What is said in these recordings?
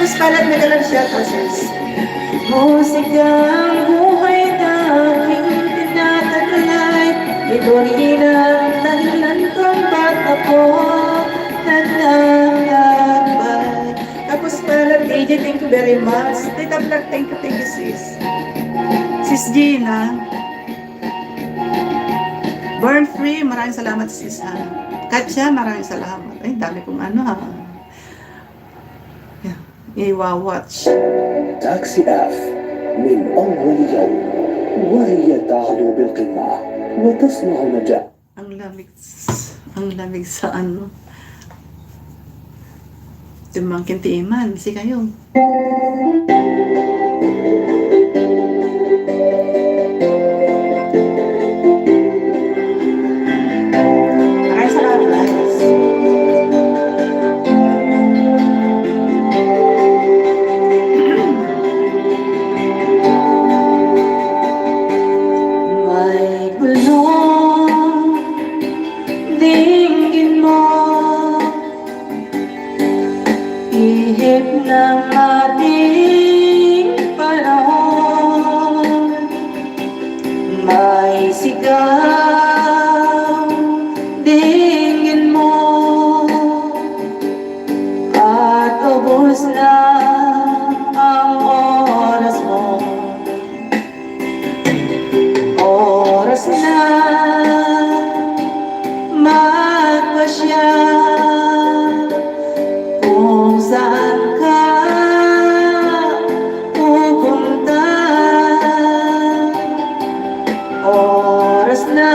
Tapos palat na galang siya, tapos musika ang buhay na aking tinataglay. Ito'y dahilan kung ba't ako naglalakbay. Tapos palat, DJ, thank you very much. Tita Black, thank you, sis. Sis Gina. Burn Free, maraming salamat sis. Katya, maraming salamat. Ay, dami kong ano ha. I-watch. تاكسي اف من اول يوم وهي تعلو بالقمه وتصنع نجاح. Ang lamig sa ano. Tumangkin tiiman, si kayo. Maraming salamat guys. Ihip ng ating panahon, may sigaw, dinggin mo, at ubos na ang oras mo. Oras na magpasya kung saan ka pupunta. Oras na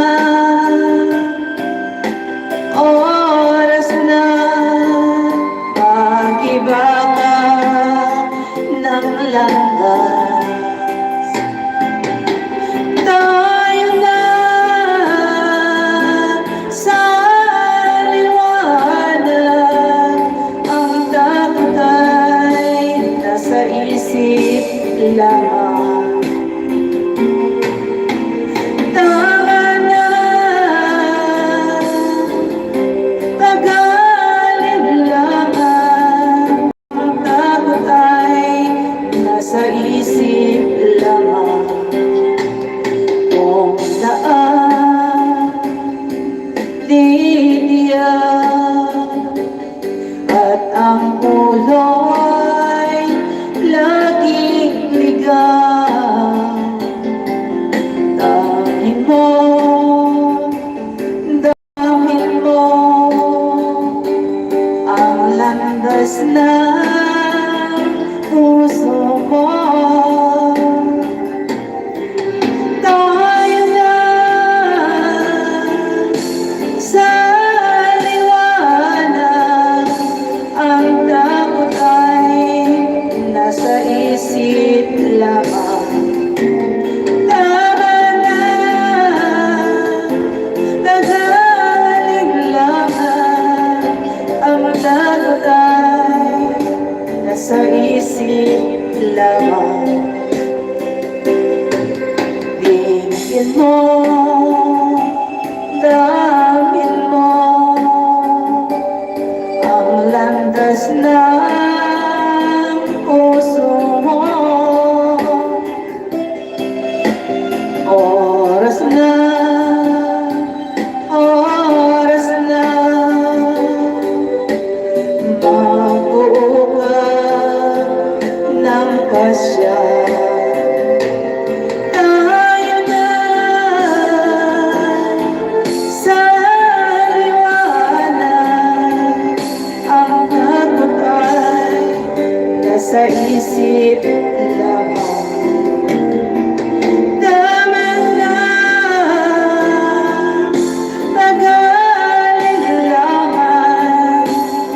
mag-iba ka ng landas. Tayo na sa isip lamang. Tama na, tagalin lamang. Ang takot ay nasa isip lamang. Kung saan didiyan at ang ulo laging ligaw. Dahil mo ang landas ng puso mo. Tayo na sa liwanag, ang takot ay nasa isip lamang. Tama na, tagalin lamang. Ang takot ay nasa isip lamang. Bigyan mo, damin mo ang landas na puso mo. Oras na magbuo ka ng pasya. Tayo na sa liwanag, ang takot ay nasa isip lamang. Tama na, tagalin lamang.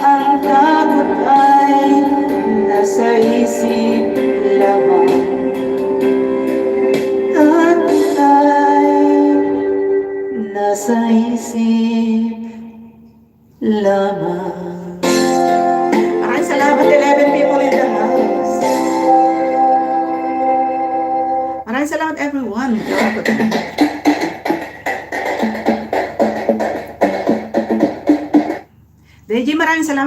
Ang takot ay nasa isip lamang. Takot ay nasa isip lamang. Maraming salamat, 11 people in the house. Maraming salamat everyone. DJ, maraming salamat.